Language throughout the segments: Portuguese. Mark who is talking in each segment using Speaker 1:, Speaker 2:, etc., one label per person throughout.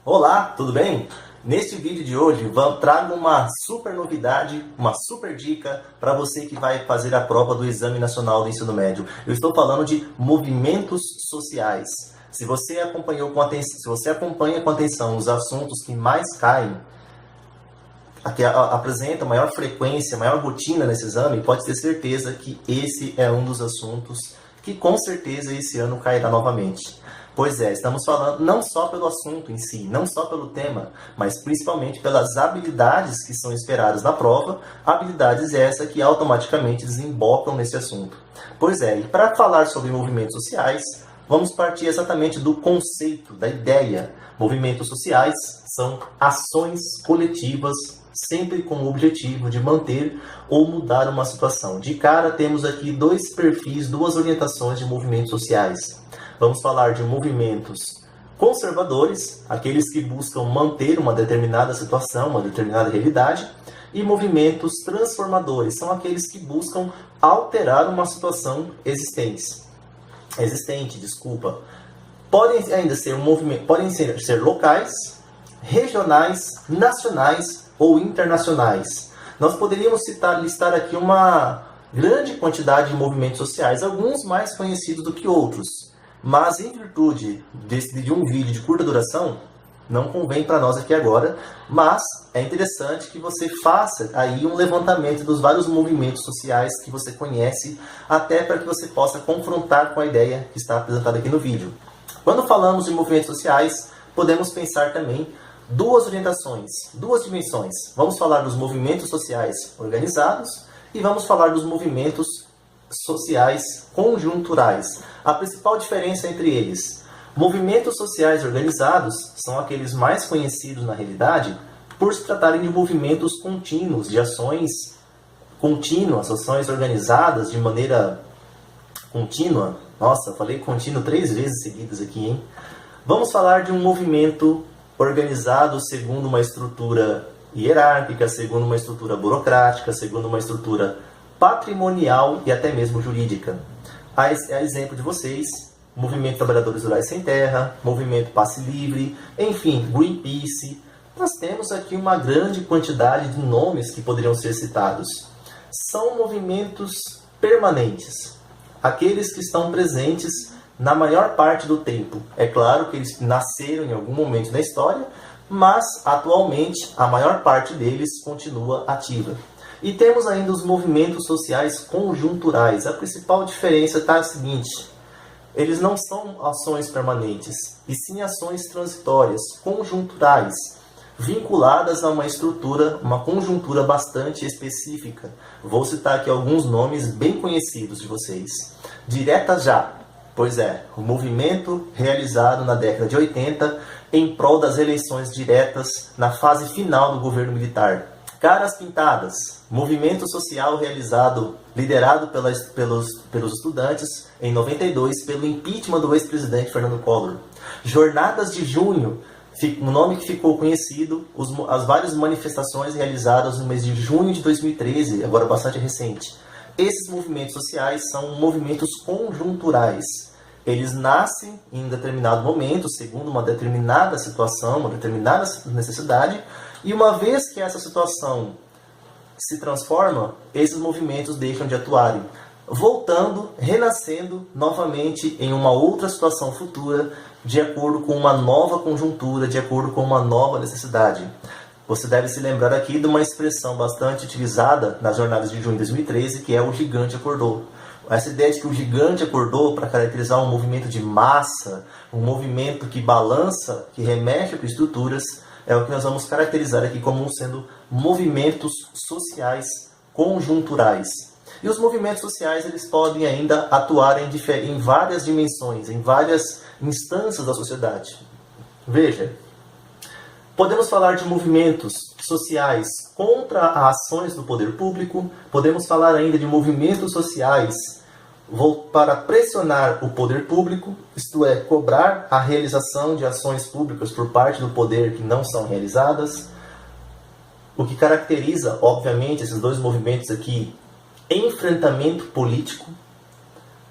Speaker 1: Olá, tudo bem? Neste vídeo de hoje trago uma super novidade, uma super dica para você que vai fazer a prova do Exame Nacional do Ensino Médio. Eu estou falando de movimentos sociais. Se você acompanha com atenção os assuntos que mais caem, que apresenta maior frequência, maior rotina nesse exame, pode ter certeza que esse é um dos assuntos que com certeza esse ano cairá novamente. Pois é, estamos falando não só pelo assunto em si, não só pelo tema, mas principalmente pelas habilidades que são esperadas na prova, habilidades essas que automaticamente desembocam nesse assunto. Pois é, e para falar sobre movimentos sociais, vamos partir exatamente do conceito, da ideia. Movimentos sociais são ações coletivas, sempre com o objetivo de manter ou mudar uma situação. De cara, temos aqui dois perfis, duas orientações de movimentos sociais. Vamos falar de movimentos conservadores, aqueles que buscam manter uma determinada situação, uma determinada realidade, e movimentos transformadores, são aqueles que buscam alterar uma situação existente. Podem ainda ser podem ser locais, regionais, nacionais ou internacionais. Nós poderíamos listar aqui uma grande quantidade de movimentos sociais, alguns mais conhecidos do que outros. Mas em virtude de um vídeo de curta duração, não convém para nós aqui agora, mas é interessante que você faça aí um levantamento dos vários movimentos sociais que você conhece, até para que você possa confrontar com a ideia que está apresentada aqui no vídeo. Quando falamos de movimentos sociais, podemos pensar também duas orientações, duas dimensões. Vamos falar dos movimentos sociais organizados e vamos falar dos movimentos sociais conjunturais. A principal diferença entre eles: movimentos sociais organizados são aqueles mais conhecidos na realidade por se tratarem de movimentos contínuos, de ações contínuas, ações organizadas de maneira contínua. Nossa, falei contínuo 3 vezes seguidas aqui, hein? Vamos falar de um movimento organizado segundo uma estrutura hierárquica, segundo uma estrutura burocrática, segundo uma estrutura patrimonial e até mesmo jurídica. A exemplo de vocês, Movimento Trabalhadores Rurais Sem Terra, Movimento Passe Livre, enfim, Greenpeace. Nós temos aqui uma grande quantidade de nomes que poderiam ser citados. São movimentos permanentes, aqueles que estão presentes na maior parte do tempo. É claro que eles nasceram em algum momento da história, mas atualmente a maior parte deles continua ativa. E temos ainda os movimentos sociais conjunturais. A principal diferença está a seguinte: eles não são ações permanentes, e sim ações transitórias, conjunturais, vinculadas a uma estrutura, uma conjuntura bastante específica. Vou citar aqui alguns nomes bem conhecidos de vocês. Direta Já. Pois é, o movimento realizado na década de 80 em prol das eleições diretas na fase final do governo militar. Caras Pintadas, movimento social liderado pelos estudantes em 92 pelo impeachment do ex-presidente Fernando Collor. Jornadas de Junho, um nome que ficou conhecido, as várias manifestações realizadas no mês de junho de 2013, agora bastante recente. Esses movimentos sociais são movimentos conjunturais. Eles nascem em determinado momento, segundo uma determinada situação, uma determinada necessidade, e uma vez que essa situação se transforma, esses movimentos deixam de atuarem, voltando, renascendo novamente em uma outra situação futura, de acordo com uma nova conjuntura, de acordo com uma nova necessidade. Você deve se lembrar aqui de uma expressão bastante utilizada nas jornadas de junho de 2013, que é o gigante acordou. Essa ideia de que o gigante acordou para caracterizar um movimento de massa, um movimento que balança, que remexe com estruturas, é o que nós vamos caracterizar aqui como sendo movimentos sociais conjunturais. E os movimentos sociais, eles podem ainda atuar em várias dimensões, em várias instâncias da sociedade. Veja, podemos falar de movimentos sociais contra as ações do poder público, podemos falar ainda de movimentos sociais para pressionar o poder público, isto é, cobrar a realização de ações públicas por parte do poder que não são realizadas. O que caracteriza, obviamente, esses dois movimentos aqui: enfrentamento político.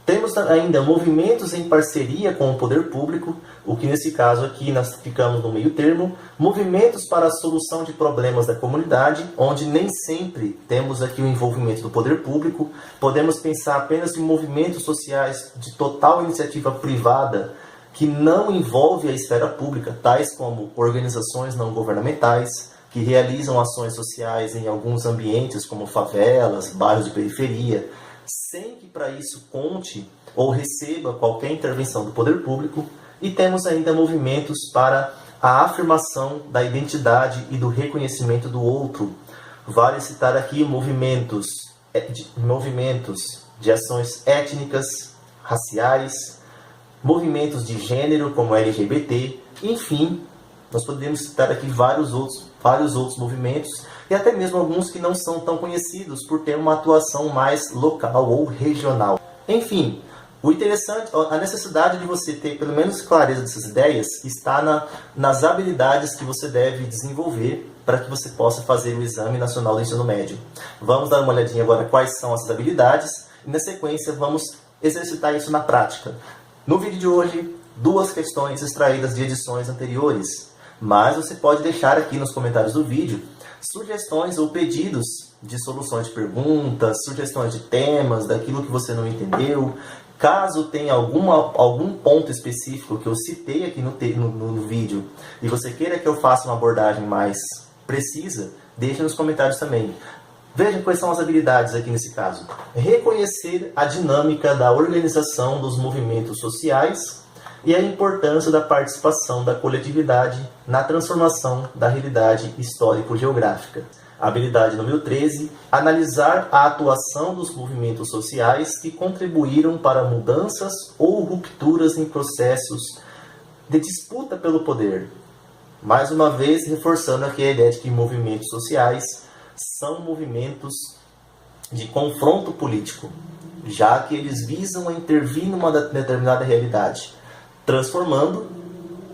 Speaker 1: Temos ainda movimentos em parceria com o poder público, o que nesse caso aqui nós ficamos no meio termo, movimentos para a solução de problemas da comunidade, onde nem sempre temos aqui o envolvimento do poder público, podemos pensar apenas em movimentos sociais de total iniciativa privada, que não envolve a esfera pública, tais como organizações não governamentais, que realizam ações sociais em alguns ambientes como favelas, bairros de periferia, sem que para isso conte ou receba qualquer intervenção do poder público, e temos ainda movimentos para a afirmação da identidade e do reconhecimento do outro. Vale citar aqui movimentos de ações étnicas, raciais, movimentos de gênero como LGBT, enfim, nós podemos citar aqui vários outros movimentos, e até mesmo alguns que não são tão conhecidos por ter uma atuação mais local ou regional. Enfim, o interessante, a necessidade de você ter pelo menos clareza dessas ideias está nas habilidades que você deve desenvolver para que você possa fazer o Exame Nacional do Ensino Médio. Vamos dar uma olhadinha agora quais são essas habilidades e na sequência vamos exercitar isso na prática. No vídeo de hoje, 2 questões extraídas de edições anteriores, mas você pode deixar aqui nos comentários do vídeo sugestões ou pedidos de soluções de perguntas, sugestões de temas, daquilo que você não entendeu. Caso tenha algum ponto específico que eu citei aqui no vídeo e você queira que eu faça uma abordagem mais precisa, deixe nos comentários também. Veja quais são as habilidades aqui nesse caso. Reconhecer a dinâmica da organização dos movimentos sociais e a importância da participação da coletividade na transformação da realidade histórico-geográfica. Habilidade número 13, analisar a atuação dos movimentos sociais que contribuíram para mudanças ou rupturas em processos de disputa pelo poder. Mais uma vez, reforçando aqui a ideia de que movimentos sociais são movimentos de confronto político, já que eles visam a intervir numa determinada realidade, transformando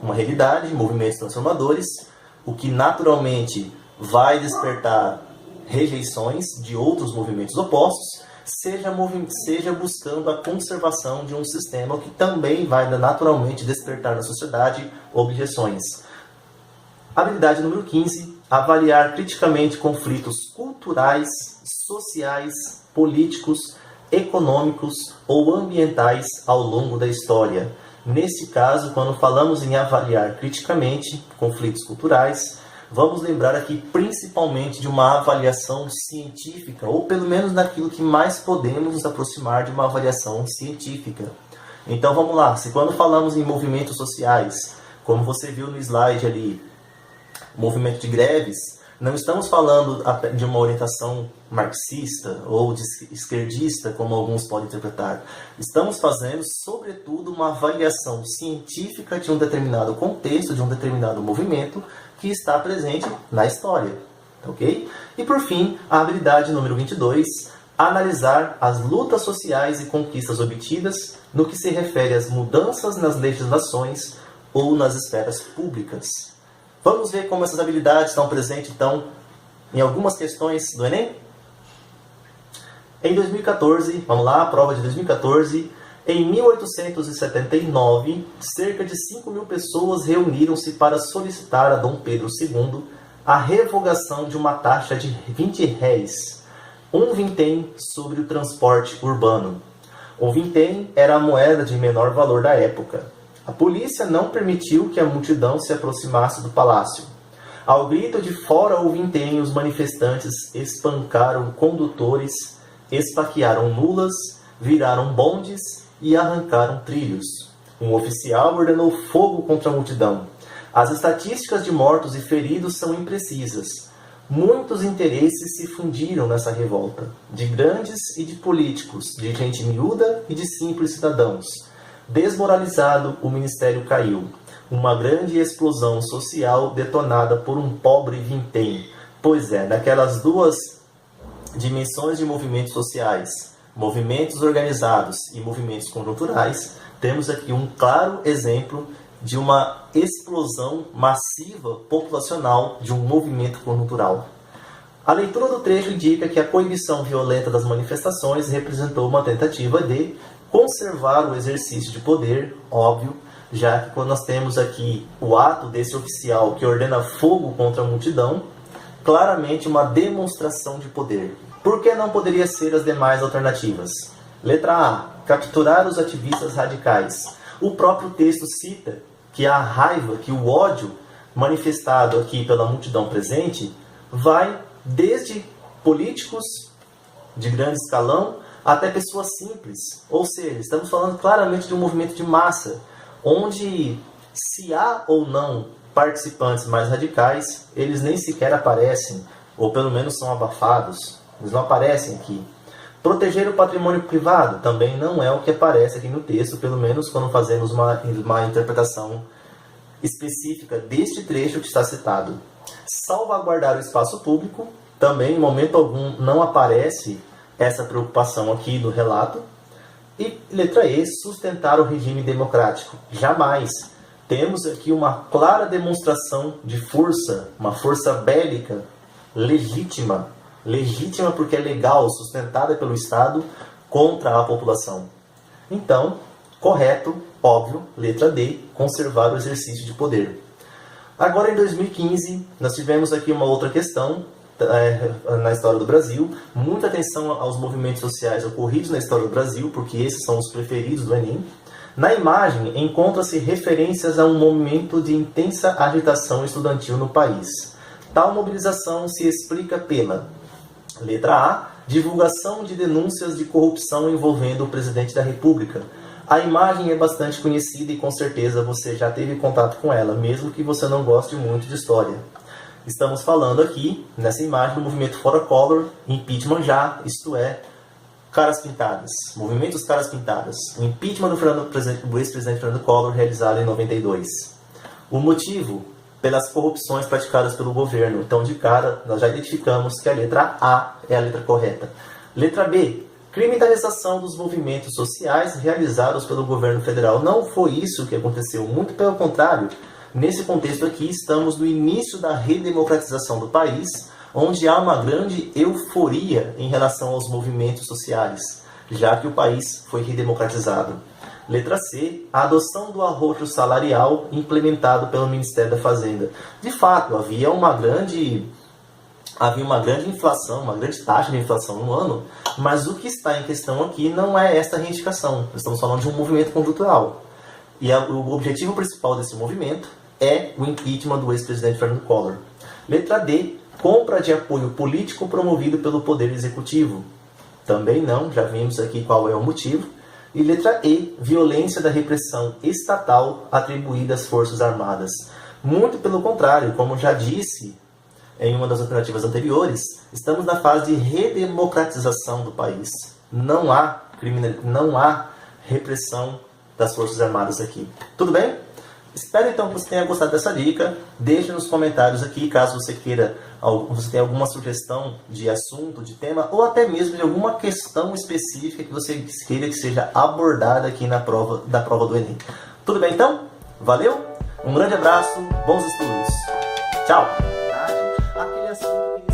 Speaker 1: uma realidade em movimentos transformadores, o que naturalmente vai despertar rejeições de outros movimentos opostos, seja buscando a conservação de um sistema, o que também vai naturalmente despertar na sociedade objeções. Habilidade número 15, avaliar criticamente conflitos culturais, sociais, políticos, econômicos ou ambientais ao longo da história. Nesse caso, quando falamos em avaliar criticamente conflitos culturais, vamos lembrar aqui principalmente de uma avaliação científica, ou pelo menos daquilo que mais podemos nos aproximar de uma avaliação científica. Então vamos lá, se quando falamos em movimentos sociais, como você viu no slide ali, movimento de greves, não estamos falando de uma orientação marxista ou de esquerdista, como alguns podem interpretar. Estamos fazendo, sobretudo, uma avaliação científica de um determinado contexto, de um determinado movimento que está presente na história. Ok? E por fim, a habilidade número 22, analisar as lutas sociais e conquistas obtidas no que se refere às mudanças nas legislações ou nas esferas públicas. Vamos ver como essas habilidades estão presentes, então, em algumas questões do Enem? Em 2014, vamos lá, a prova de 2014, em 1879, cerca de 5.000 pessoas reuniram-se para solicitar a Dom Pedro II a revogação de uma taxa de 20 réis, um vintém sobre o transporte urbano. O vintém era a moeda de menor valor da época. A polícia não permitiu que a multidão se aproximasse do palácio. Ao grito de "fora o vintém", os manifestantes espancaram condutores, esfaquearam mulas, viraram bondes e arrancaram trilhos. Um oficial ordenou fogo contra a multidão. As estatísticas de mortos e feridos são imprecisas. Muitos interesses se fundiram nessa revolta, de grandes e de políticos, de gente miúda e de simples cidadãos. Desmoralizado, o ministério caiu. Uma grande explosão social detonada por um pobre vintém. Pois é, naquelas duas dimensões de movimentos sociais, movimentos organizados e movimentos conjunturais, temos aqui um claro exemplo de uma explosão massiva populacional de um movimento conjuntural. A leitura do trecho indica que a coibição violenta das manifestações representou uma tentativa de conservar o exercício de poder, óbvio, já que quando nós temos aqui o ato desse oficial que ordena fogo contra a multidão, claramente uma demonstração de poder. Por que não poderia ser as demais alternativas? Letra A. Capturar os ativistas radicais. O próprio texto cita que a raiva, que o ódio manifestado aqui pela multidão presente vai desde políticos de grande escalão até pessoas simples. Ou seja, estamos falando claramente de um movimento de massa, onde se há ou não participantes mais radicais, eles nem sequer aparecem, ou pelo menos são abafados. Eles não aparecem aqui. Proteger o patrimônio privado também não é o que aparece aqui no texto, pelo menos quando fazemos uma interpretação específica deste trecho que está citado. Salvaguardar o espaço público, também em momento algum não aparece essa preocupação aqui no relato. E letra E, sustentar o regime democrático. Jamais. Temos aqui uma clara demonstração de força, uma força bélica legítima. Legítima porque é legal, sustentada pelo Estado contra a população. Então, correto, óbvio, letra D, conservar o exercício de poder. Agora, em 2015, nós tivemos aqui uma outra questão na história do Brasil. Muita atenção aos movimentos sociais ocorridos na história do Brasil, porque esses são os preferidos do Enem. Na imagem, encontram-se referências a um momento de intensa agitação estudantil no país. Tal mobilização se explica pela letra A, divulgação de denúncias de corrupção envolvendo o presidente da República. A imagem é bastante conhecida e com certeza você já teve contato com ela, mesmo que você não goste muito de história. Estamos falando aqui, nessa imagem, do movimento Fora Collor, impeachment já, isto é, caras pintadas. Movimentos caras pintadas. O impeachment do ex-presidente Fernando Collor, realizado em 92. O motivo? Pelas corrupções praticadas pelo governo. Então, de cara, nós já identificamos que a letra A é a letra correta. Letra B. Criminalização dos movimentos sociais realizados pelo governo federal. Não foi isso que aconteceu, muito pelo contrário. Nesse contexto aqui, estamos no início da redemocratização do país, onde há uma grande euforia em relação aos movimentos sociais, já que o país foi redemocratizado. Letra C, a adoção do arrojo salarial implementado pelo Ministério da Fazenda. De fato, havia uma grande inflação, uma grande taxa de inflação no ano, mas o que está em questão aqui não é esta reivindicação. Estamos falando de um movimento conjuntural. E o objetivo principal desse movimento é o impeachment do ex-presidente Fernando Collor. Letra D, compra de apoio político promovido pelo Poder Executivo. Também não, já vimos aqui qual é o motivo. E letra E, violência da repressão estatal atribuída às Forças Armadas. Muito pelo contrário, como já disse em uma das alternativas anteriores, estamos na fase de redemocratização do país. Não há repressão das Forças Armadas aqui. Tudo bem? Espero então que você tenha gostado dessa dica. Deixe nos comentários aqui, caso você queira, você tenha alguma sugestão de assunto, de tema, ou até mesmo de alguma questão específica que você queira que seja abordada aqui da prova do Enem. Tudo bem então? Valeu? Um grande abraço, bons estudos. Tchau! Aquele assunto que